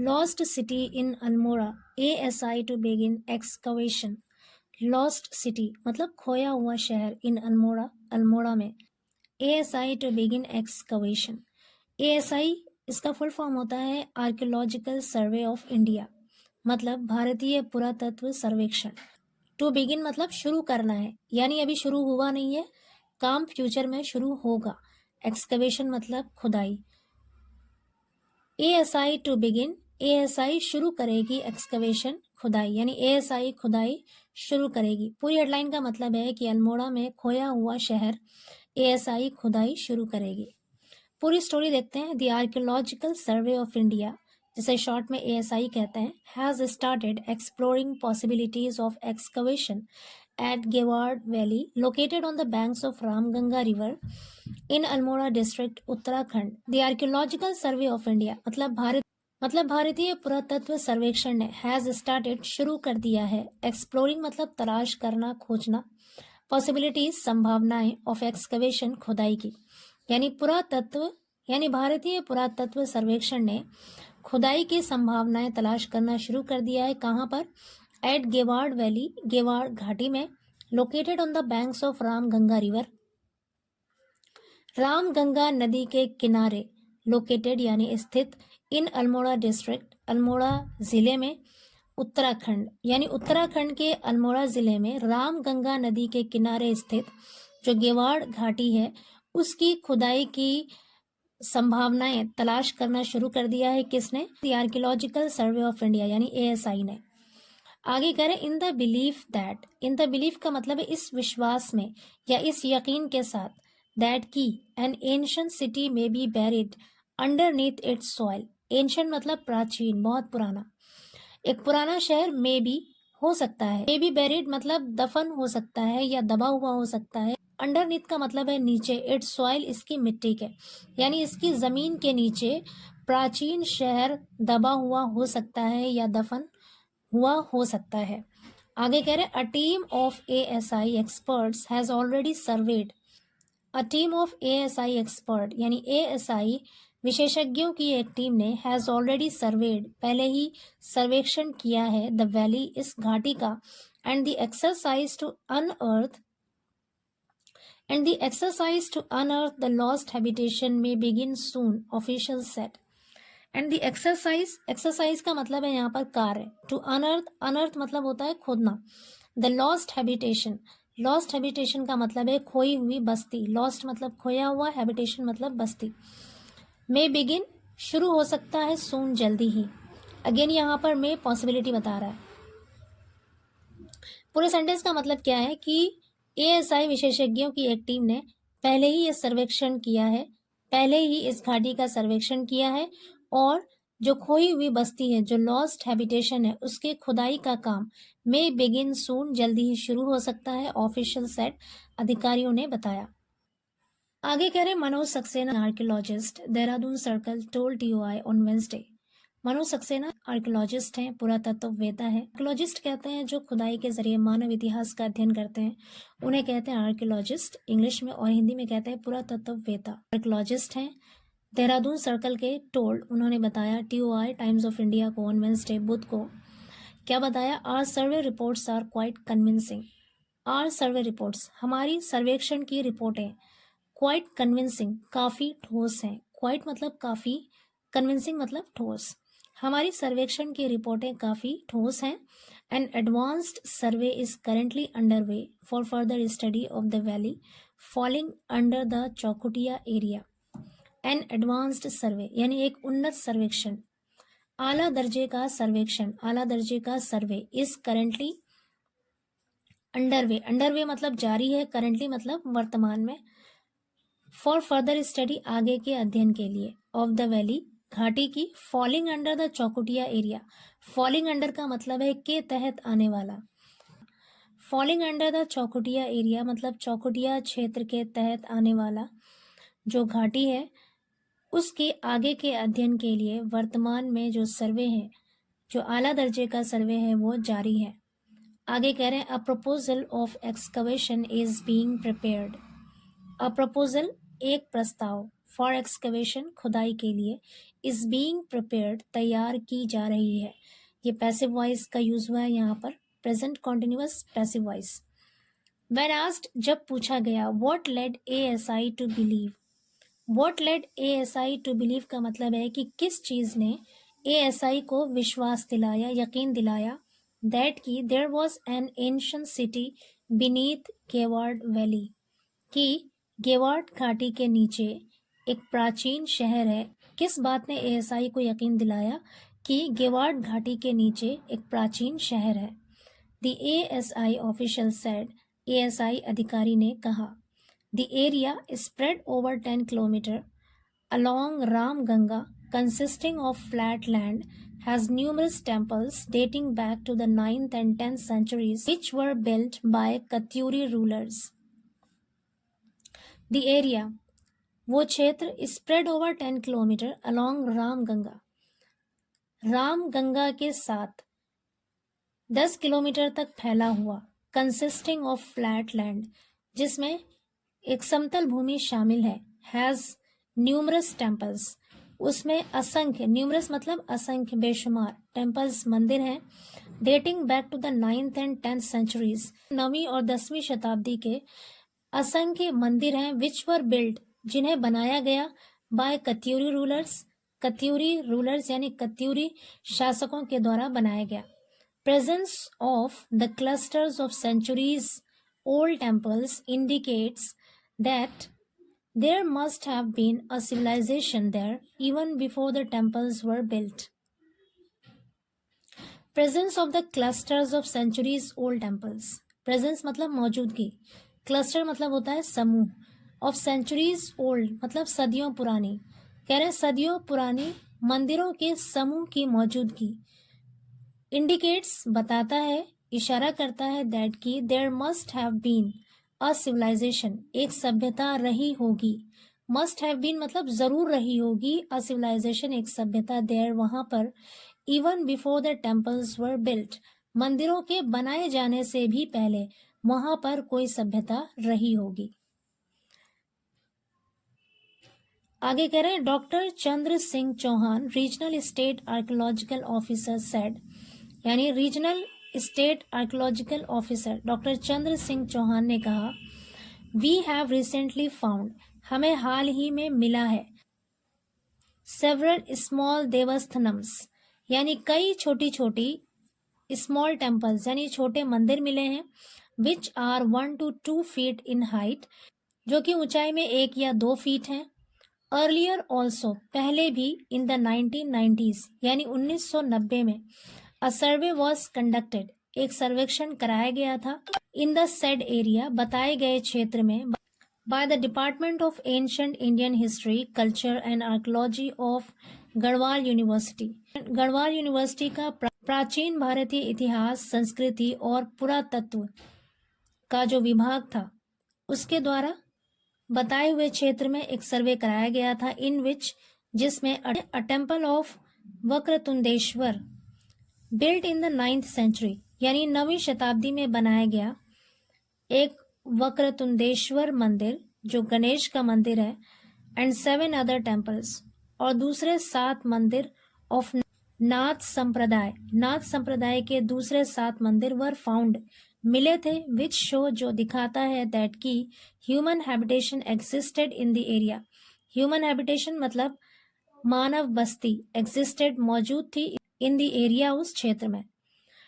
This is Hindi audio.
Lost city in Almora, ASI to begin excavation. Lost city मतलब खोया हुआ शहर, इन अल्मोड़ा अल्मोड़ा में, ASI to begin excavation. ASI इसका फुल फॉर्म होता है आर्कियोलॉजिकल सर्वे ऑफ इंडिया, मतलब भारतीय पुरातत्व सर्वेक्षण। टू बिगिन मतलब शुरू करना है, यानी अभी शुरू हुआ नहीं है, काम फ्यूचर में शुरू होगा। एक्सकवेशन मतलब खुदाई। ASI टू बिगिन, ASI शुरू करेगी एक्सकवेशन खुदाई, यानी ASI खुदाई शुरू करेगी। पूरी हेडलाइन का मतलब है कि अल्मोड़ा में खोया हुआ शहर ASI खुदाई शुरू करेगी। पूरी स्टोरी देखते हैं। The archaeological survey of India, जिसे शॉर्ट में ASI कहते हैं, has started exploring possibilities of excavation at Geward Valley, located on the banks of Ramganga River in Almora district, Uttarakhand. The Archaeological Survey of India मतलब भारतीय पुरातत्व सर्वेक्षण ने हैज स्टार्टेड शुरू कर दिया है, एक्सप्लोरिंग मतलब तलाश करना, खोजना, पॉसिबिलिटीज संभावनाएं, ऑफ एक्सकवेशन खुदाई की, यानी भारतीय पुरातत्व सर्वेक्षण ने खुदाई की संभावनाएं तलाश करना शुरू कर दिया है। कहाँ पर? एट गेवार्ड वैली, गेवाड़ घाटी में, located on the banks of Ramganga river, Ramganga नदी के किनारे, लोकेटेड यानी स्थित, इन अल्मोड़ा डिस्ट्रिक्ट, अल्मोड़ा जिले में, उत्तराखंड यानी उत्तराखंड के अल्मोड़ा जिले में रामगंगा नदी के किनारे स्थित जो गेवाड़ घाटी है, उसकी खुदाई की संभावनाएं तलाश करना शुरू कर दिया है। किसने? The archaeological survey of India यानी ASI ने। आगे कह रहे in the belief that, in the belief का मतलब है इस विश्वास में या इस यकीन के साथ, दैट की an ancient city may be buried underneath its soil. Ancient मतलब प्राचीन, बहुत पुराना। एक पुराना शहर में भी हो सकता है, मे बी बैरिड मतलब दफन हो सकता है या दबा हुआ हो सकता है। अंडरनीथ का मतलब है नीचे, इट्स सॉइल इसकी मिट्टी के, यानी इसकी जमीन के नीचे प्राचीन शहर दबा हुआ हो सकता है या दफन हुआ हो सकता है। आगे कह रहे a team of ASI experts has already served, a team of ASI expert यानी ASI विशेषज्ञों की एक टीम ने हैज ऑलरेडी सर्वेड पहले ही सर्वेक्षण किया है, द वैली इस घाटी का, and the exercise to unearth the lost habitation में begin soon, official set. And the exercise का मतलब है यहाँ पर कार्य। टू अनअर्थ मतलब होता है खोदना। द लॉस्ट हैबिटेशन का मतलब है खोई हुई बस्ती। लॉस्ट मतलब खोया हुआ, हैबिटेशन मतलब बस्ती। मे बिगिन शुरू हो सकता है, सून जल्दी ही। अगेन यहाँ पर मे पॉसिबिलिटी बता रहा है। पूरे सेंटेंस का मतलब क्या है कि ASI विशेषज्ञों की एक टीम ने पहले ही ये सर्वेक्षण किया है, पहले ही इस घाटी का सर्वेक्षण किया है, और जो खोई हुई बस्ती है, जो लॉस्ट हैबिटेशन है, उसके खुदाई का काम मे बिगिन सून जल्दी ही शुरू हो सकता है, ऑफिशियल सेट अधिकारियों ने बताया। आगे कह रहे Manoj Saxena archaeologist, Dehradun circle told TOI on Wednesday. Manoj Saxena archaeologist हैं, पुरातत्ववेत्ता है। आर्कियोलॉजिस्ट कहते हैं जो खुदाई के जरिए मानव इतिहास का अध्ययन करते हैं, उन्हें कहते हैं आर्कियोलॉजिस्ट इंग्लिश में, और हिंदी में कहते हैं पुरातत्ववेत्ता। आर्कियोलॉजिस्ट हैं, देहरादून सर्कल के टोल्ड उन्होंने बताया TOI टाइम्स ऑफ इंडिया को ऑन वेंसडे बुध को। क्या बताया? Our survey reports are quite convincing. Our survey reports हमारी सर्वेक्षण की रिपोर्टें, क्वाइट कन्विंसिंग काफी ठोस हैं। क्वाइट मतलब काफी, कन्विंसिंग मतलब ठोस। हमारी सर्वेक्षण की रिपोर्टें काफी ठोस हैं। An advanced survey is currently under way for further study of the valley falling under the Chaukhutia area. An advanced survey यानी एक उन्नत सर्वेक्षण, आला दर्जे का सर्वेक्षण, आला दर्जे का सर्वे, इज करेंटली अंडरवे, अंडरवे मतलब जारी है, करेंटली मतलब वर्तमान में, फॉर फर्दर स्टडी आगे के अध्ययन के लिए, ऑफ द वैली घाटी की, falling under the Chaukhutia area. Falling under का मतलब है के तहत आने वाला। Falling under the Chaukhutia area मतलब चौकुटिया क्षेत्र के तहत आने वाला जो घाटी है, उसके आगे के अध्ययन के लिए वर्तमान में जो सर्वे है, जो आला दर्जे का सर्वे है, वो जारी है। आगे कह रहे हैं a proposal of excavation is being prepared. A proposal एक प्रस्ताव, फॉर एक्सकवेशन, खुदाई के लिए, इज बीइंग प्रिपेयर्ड, तैयार की जा रही है। ये पैसिव वॉइस का यूज हुआ है यहाँ पर, present continuous passive voice. When asked, जब पूछा गया, what led ASI to believe, what led ASI to believe का मतलब है कि किस चीज ने ASI को विश्वास दिलाया, यकीन दिलाया, that कि there was an ancient city beneath Geward Valley, कि गेवार्ड घाटी के नीचे एक प्राचीन शहर है। किस बात ने ASI को यकीन दिलाया कि गेवार्ड घाटी के नीचे एक प्राचीन शहर है? The ASI official said, ASI अधिकारी ने कहा, The area is spread over 10 km along Ram Ganga, consisting of flat land, has numerous temples dating back to the 9th and 10th centuries, which were built by Katyuri rulers. The area, वो क्षेत्र, spread over 10 km along Ram Ganga, Ram Ganga के साथ 10 किलोमीटर तक फैला हुआ, कंसिस्टिंग ऑफ फ्लैट लैंड, जिसमें एक समतल भूमि शामिल है, हैज न्यूमरस टेम्पल्स, उसमें असंख्य, न्यूमरस मतलब असंख्य, बेशुमार, टेम्पल्स, मंदिर हैं, dating back to the 9th and 10th centuries, 9वीं और 10वीं शताब्दी के असंख्य मंदिर हैं, विच वर बिल्ड, जिन्हें बनाया गया, by Katyuri rulers, Katyuri rulers यानी कत्यूरी शासकों के द्वारा बनाया गया। Presence of the clusters of centuries old temples indicates that there must have been a civilization there even before the temples were built. Presence of the clusters of centuries old temples. Presence मतलब मौजूदगी, cluster मतलब होता है समूह, of centuries old मतलब सदियों पुरानी, कह रहे हैं सदियों पुरानी मंदिरों के समूह की मौजूदगी, इंडिकेट्स बताता है, इशारा करता है, दैट की there must have been a civilization, एक सभ्यता रही होगी, मस्ट हैव बीन मतलब जरूर रही होगी, अ सिविलाइजेशन एक सभ्यता, देयर वहां पर, even before the temples were built, मंदिरों के बनाए जाने से भी पहले वहां पर कोई सभ्यता रही होगी। आगे कह रहे हैं, doctor Chandra Singh Chauhan, regional state archaeological officer said, यानी regional state archaeological officer doctor Chandra Singh Chauhan ने कहा, वी हैव रिसेंटली फाउंड, हमें हाल ही में मिला है, सेवरल स्मॉल देवस्थानम्स, यानी कई छोटी छोटी, स्मॉल टेम्पल्स यानी छोटे मंदिर मिले हैं, which are 1 to 2 feet in height, जो कि ऊंचाई में 1 या 2 फीट हैं। अर्लियर ऑल्सो, पहले भी, इन द 1990s यानी 1990 में, अ सर्वे वॉज कंडक्टेड, एक सर्वेक्षण कराया गया था, इन द सेड एरिया, बताए गए क्षेत्र में, by the department of ancient Indian history, culture and archaeology of Garhwal university, Garhwal university का प्राचीन भारतीय इतिहास, संस्कृति और पुरातत्व का जो विभाग था, उसके द्वारा बताए हुए क्षेत्र में एक सर्वे कराया गया था, इन विच, जिसमें a temple of Vakratundeshwar, built in the 9th century, यानी 9वीं शताब्दी में बनाया गया एक वक्रतुंडेश्वर मंदिर, जो गणेश का मंदिर है, एंड 7 अदर टेम्पल्स, और दूसरे 7 मंदिर ऑफ नाथ संप्रदाय, नाथ संप्रदाय के दूसरे 7 मंदिर वर फाउंड, मिले थे, विच शो, जो दिखाता है, दैट की human habitation existed in the area, human habitation मतलब मानव बस्ती, एग्जिस्टेड मौजूद थी, इन द एरिया उस क्षेत्र में,